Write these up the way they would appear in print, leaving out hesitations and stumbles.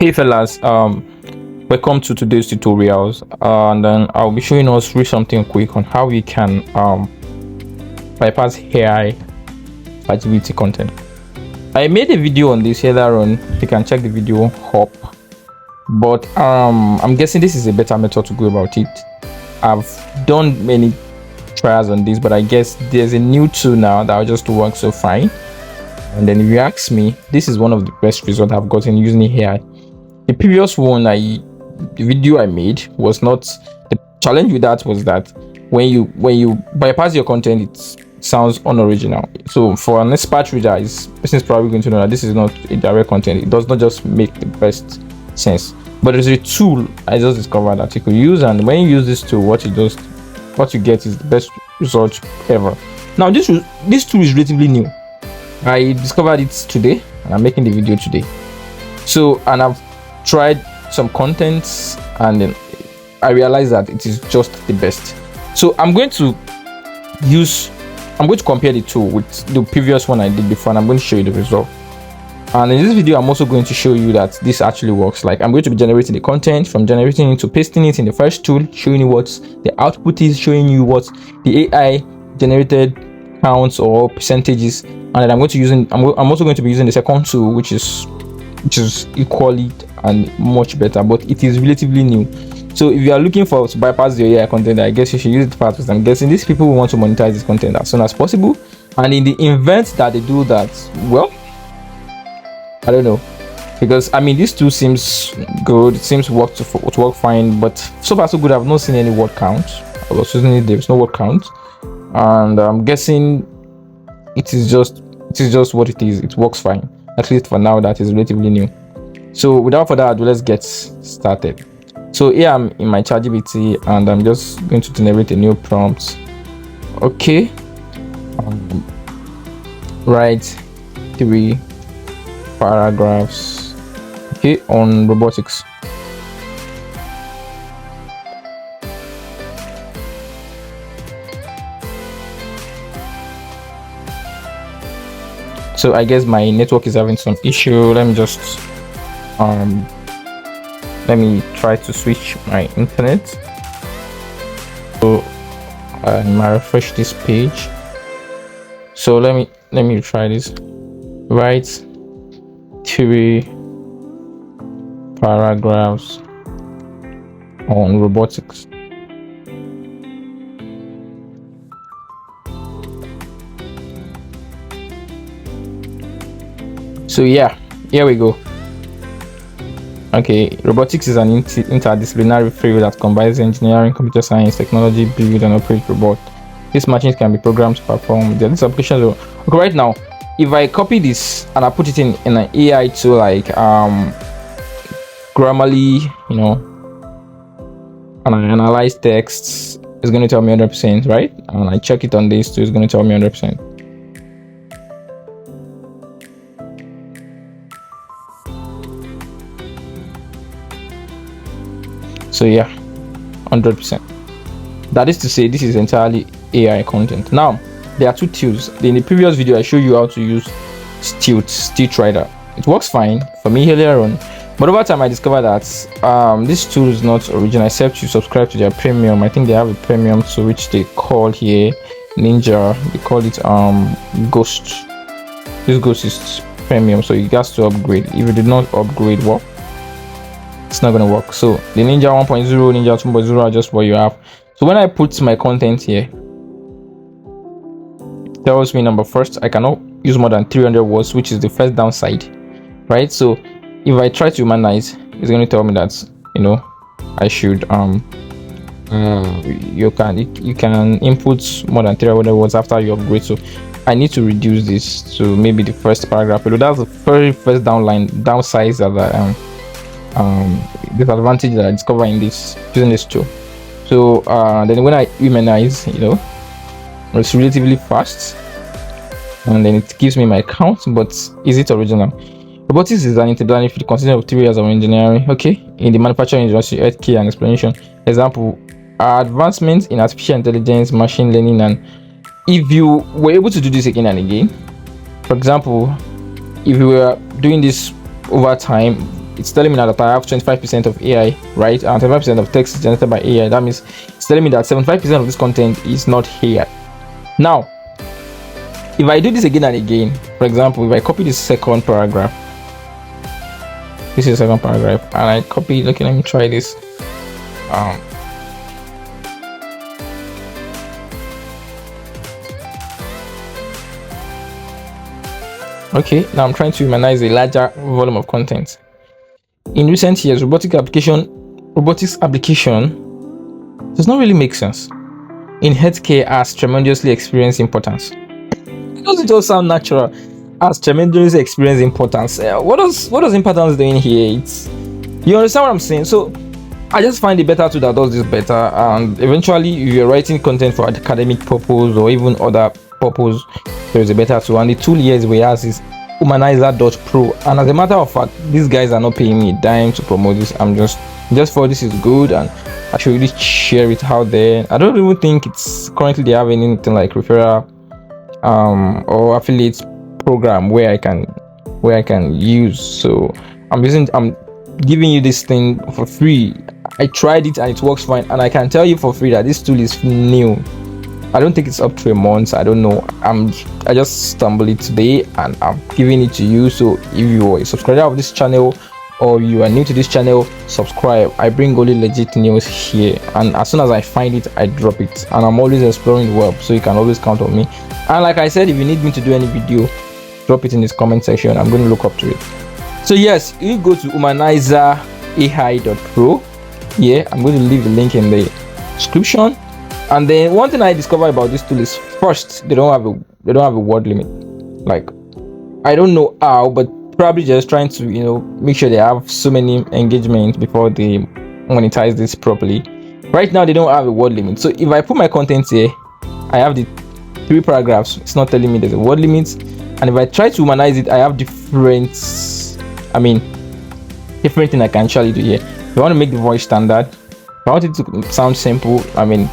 Hey fellas, welcome to today's tutorials, and then I'll be showing us real something quick on how we can bypass AI ChatGPT content. I made a video on this earlier on. You can check the video up, but I'm guessing this is a better method to go about it. I've done many trials on this, but I guess there's a new tool now that will just work so fine. And then if you ask me, this is one of the best results I've gotten using AI. The previous one, the video I made was not, the challenge with that was that when you bypass your content, it sounds unoriginal. So for an expert reader, person is probably going to know that this is not a direct content. It does not just make the best sense. But there's a tool I just discovered that you could use, and when you use this tool, what you get is the best result ever. Now this tool is relatively new. I discovered it today, and I'm making the video today. So, and I've tried some contents, and then I realized that it is just the best. So I'm going to compare the two with the previous one I did before, and I'm going to show you the result. And in this video, I'm also going to show you that this actually works. Like, I'm going to be generating the content, from generating it to pasting it in the first tool, showing you what the output is, showing you what the AI generated counts or percentages, and then I'm also going to be using the second tool, which is equally and much better, but it is relatively new. So if you are looking to bypass your AI content, I guess you should use it fast. I'm guessing these people will want to monetize this content as soon as possible, and in the event that they do that, well, I don't know, because I mean, this tool seems good, it seems to work fine, but so far so good. I've not seen any word count. I was using it, there's no word count, and I'm guessing it is just what it is. It works fine, at least for now. That is relatively new. So without further ado, let's get started. So here I'm in my ChatGPT, and I'm just going to generate a new prompt. Okay, write 3 paragraphs, okay, on robotics. So I guess my network is having some issue. Let me just let me try to switch my internet. So I might refresh this page. So let me try this. Write 3 paragraphs on robotics. So yeah, here we go. Okay, robotics is an interdisciplinary field that combines engineering, computer science, technology, build and operate robot. These machines can be programmed to perform these applications. Okay, right now, if I copy this and I put it in an AI tool like Grammarly, and I analyze texts, it's going to tell me 100%, right? And I check it on this too, it's going to tell me 100%. So yeah, 100%. That is to say, this is entirely AI content. Now, there are two tools. In the previous video, I showed you how to use StealthWriter. It works fine for me earlier on, but over time I discovered that this tool is not original except you subscribe to their premium. I think they have a premium to which they call here Ninja. They call it Ghost. This Ghost is premium, so you got to upgrade. If you did not upgrade, well, it's not going to work. So the Ninja 1.0, Ninja 2.0 are just what you have. So when I put my content here, it tells me number first, I cannot use more than 300 words, which is the first downside, right? So if I try to humanize, it's going to tell me that I should you can input more than 300 words after you upgrade. So I need to reduce this to maybe the first paragraph. But that's the very first downside that disadvantage that I discover in using this tool. So then when I humanize, it's relatively fast, and then it gives me my count. But is it original? Robotics is an interdisciplinary field consisting of 3 years of engineering, okay, in the manufacturing industry, healthcare, and explanation. Example, advancements in artificial intelligence, machine learning, and if you were able to do this again and again, for example, if you were doing this over time, it's telling me now that I have 25% of AI, right? And 25% of text is generated by AI. That means it's telling me that 75% of this content is not AI. Now, if I do this again and again, for example, if I copy this second paragraph, this is the second paragraph, and I copy, okay, let me try this. Okay, now I'm trying to humanize a larger volume of content. In recent years, robotics application does not really make sense. In healthcare, has tremendously experienced importance. Doesn't it all sound natural? Has tremendously experienced importance. What does importance doing here? You understand what I'm saying? So I just find it better to that does this better, and eventually if you're writing content for academic purpose or even other purpose, there is a better tool, and the tool here we have is Humanizerai.pro. And as a matter of fact, these guys are not paying me a dime to promote this. I'm just for this is good, and I should really share it out there. I don't even think it's currently they have anything like referral or affiliate program where I can use. So I'm giving you this thing for free. I tried it and it works fine, and I can tell you for free that this tool is new. I don't think it's up to a month. I don't know. I just stumbled it today and I'm giving it to you. So if you are a subscriber of this channel or you are new to this channel, subscribe. I bring only legit news here, and as soon as I find it, I drop it, and I'm always exploring the web, so you can always count on me. And like I said, if you need me to do any video, drop it in this comment section. I'm going to look up to it. So yes, you go to Humanizerai.pro. Yeah, I'm going to leave the link in the description. And then one thing I discovered about this tool is, first, they don't have a word limit. Like, I don't know how, but probably just trying to make sure they have so many engagements before they monetize this properly. Right now they don't have a word limit, so if I put my content here, I have the 3 paragraphs. It's not telling me there's a word limit. And if I try to humanize it, I have different thing I can actually do here. If I want to make the voice standard, if I want it to sound simple,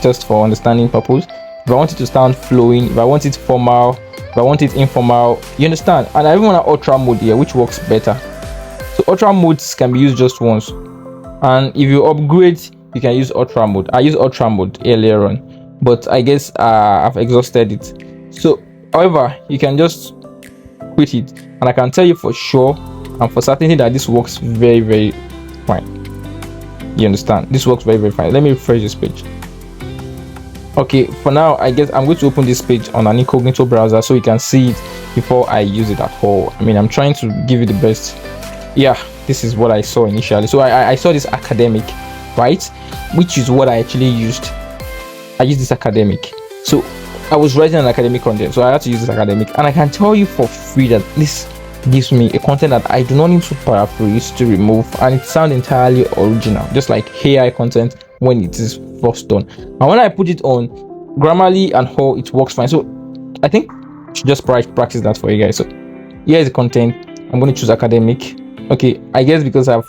just for understanding purpose, if I want it to sound flowing, if I want it formal, if I want it informal, you understand. And I even want an ultra mode here, which works better. So ultra modes can be used just once, and if you upgrade, you can use ultra mode. I used ultra mode earlier on, but I guess I've exhausted it. So however, you can just quit it, and I can tell you for sure and for certainty that this works very, very fine. You understand? This works very, very fine. Let me refresh this page. Okay, for now, I guess I'm going to open this page on an incognito browser so you can see it before I use it at all. I'm trying to give you the best. Yeah, this is what I saw initially. So I saw this academic, right? Which is what I actually used. I used this academic. So I was writing an academic content, so I had to use this academic. And I can tell you for free that this gives me a content that I do not need to paraphrase to remove, and it sounds entirely original, just like AI content when it is first done. And when I put it on Grammarly and all, it works fine. So I think I should just practice that for you guys. So here is the content. I'm going to choose academic. Okay, I guess because I'm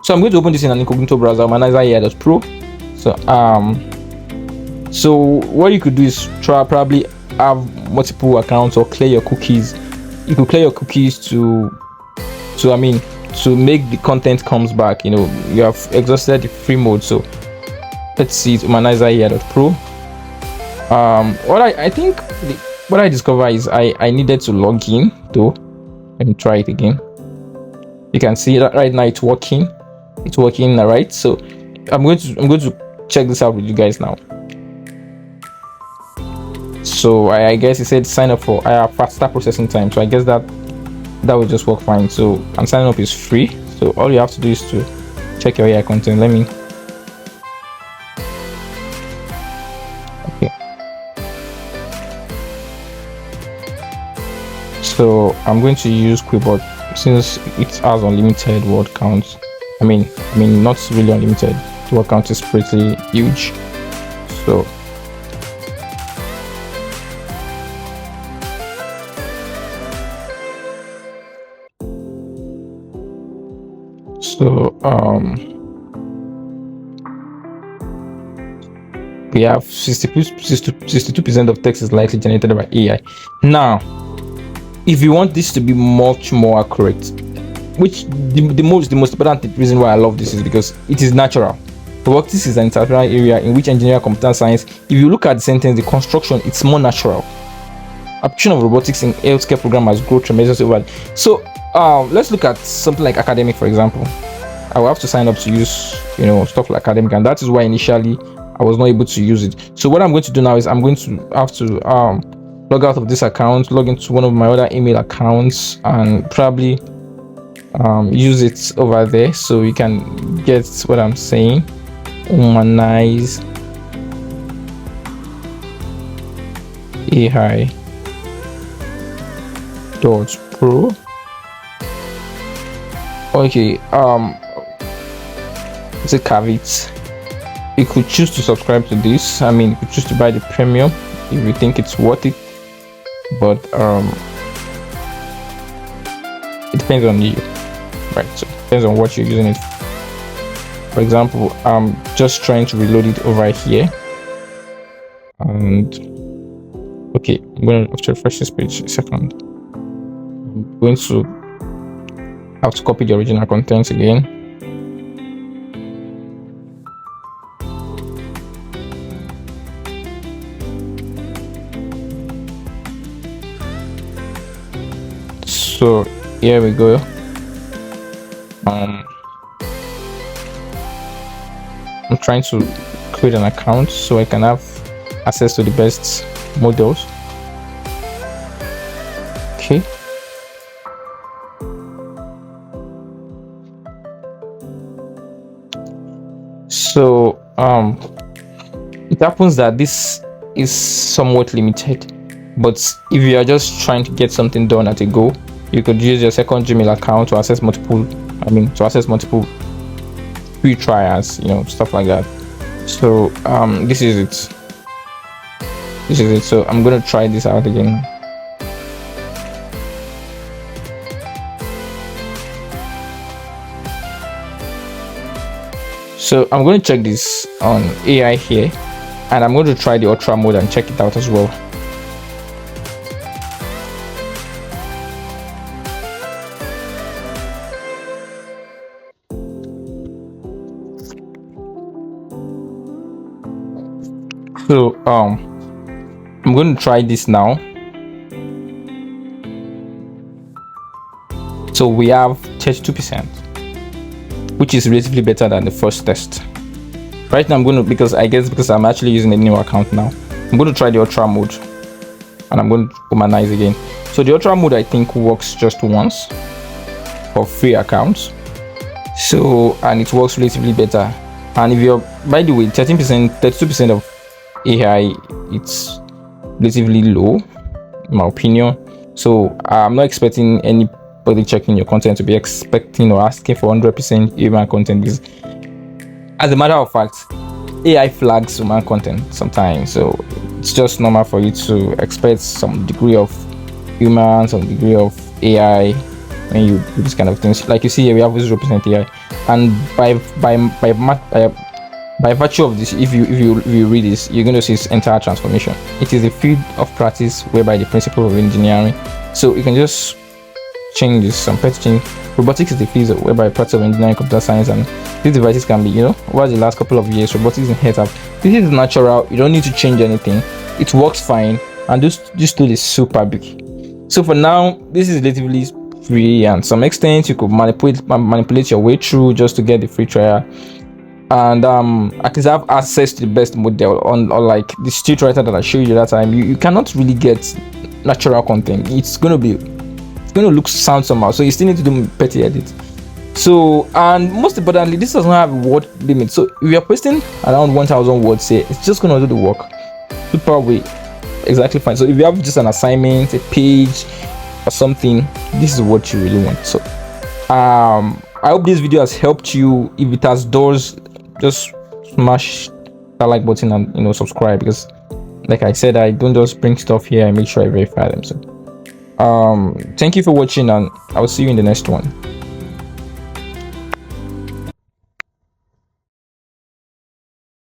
going to open this in an incognito browser, Humanizerai.pro. So what you could do is probably have multiple accounts or clear your cookies. You could clear your cookies to make the content comes back. You have exhausted the free mode. So let's see, Humanizerai.pro. What I discovered is I needed to log in though. Let me try it again. You can see that right now it's working. It's working right. So I'm going to check this out with you guys now. So I guess it said sign up for faster processing time. So I guess that will just work fine. So and signing up is free. So all you have to do is to check your AI content. Okay. So I'm going to use Quickboard since it has unlimited word counts. Not really unlimited. The word count is pretty huge. So we have 62% of text is likely generated by AI. Now, if you want this to be much more accurate, which the most important reason why I love this is because it is natural. Robotics is an interdisciplinary area in which engineering, computer science, if you look at the sentence, the construction, it's more natural. Application of robotics in healthcare program has grown tremendously over. So let's look at something like academic, for example. I will have to sign up to use stuff like academic, and that is why initially I was not able to use it. So what I'm going to do now is I'm going to have to log out of this account, log into one of my other email accounts, and probably use it over there so you can get what I'm saying. Humanizerai .pro. Okay, it's a caveat. You could choose to subscribe to this. I mean, you could choose to buy the premium if you think it's worth it, but it depends on you, right? So it depends on what you're using it for. For example, I'm just trying to reload it over here, and okay, I'm going to have to refresh this page a second. I'm going to have to copy the original content again. So here we go. I'm trying to create an account so I can have access to the best models. Okay. So it happens that this is somewhat limited, but if you are just trying to get something done at a go, you could use your second Gmail account to access multiple free trials, stuff like that. So this is it. So I'm going to try this out again. So I'm going to check this on AI here, and I'm going to try the ultra mode and check it out as well. So I'm going to try this now. So we have 32%, which is relatively better than the first test. Right now I'm going to, because I'm actually using a new account now, I'm going to try the ultra mode, and I'm going to humanize again. So the ultra mode I think works just once for free accounts. So, and it works relatively better. And if you're, by the way, 32% of AI, it's relatively low in my opinion. So I'm not expecting anybody checking your content to be expecting or asking for 100% human content, because as a matter of fact, AI flags human content sometimes. So it's just normal for you to expect some degree of human, some degree of AI when you do this kind of things. Like you see here, we have 0% AI, and by virtue of this, if you read this, you're going to see its entire transformation. It is a field of practice whereby the principle of engineering. So you can just change this. Some pet change. Robotics is the field whereby practice of engineering, computer science, and these devices can be, over the last couple of years, robotics in health. This is natural. You don't need to change anything. It works fine, and this tool is super big. So for now, this is relatively free, and some extent you could manipulate your way through just to get the free trial. And at least have access to the best model on like the StealthWriter that I showed you that time. You cannot really get natural content. It's going to sound somehow, so you still need to do petty edits. So, and most importantly, this doesn't have a word limit. So if you're posting around 1000 words here, it's just going to do the work super way, exactly fine. So if you have just an assignment, a page or something, this is what you really want. So I hope this video has helped you. If it has, just smash that like button and subscribe, because like I said, I don't just bring stuff here, I make sure I verify them. So thank you for watching, and I will see you in the next one.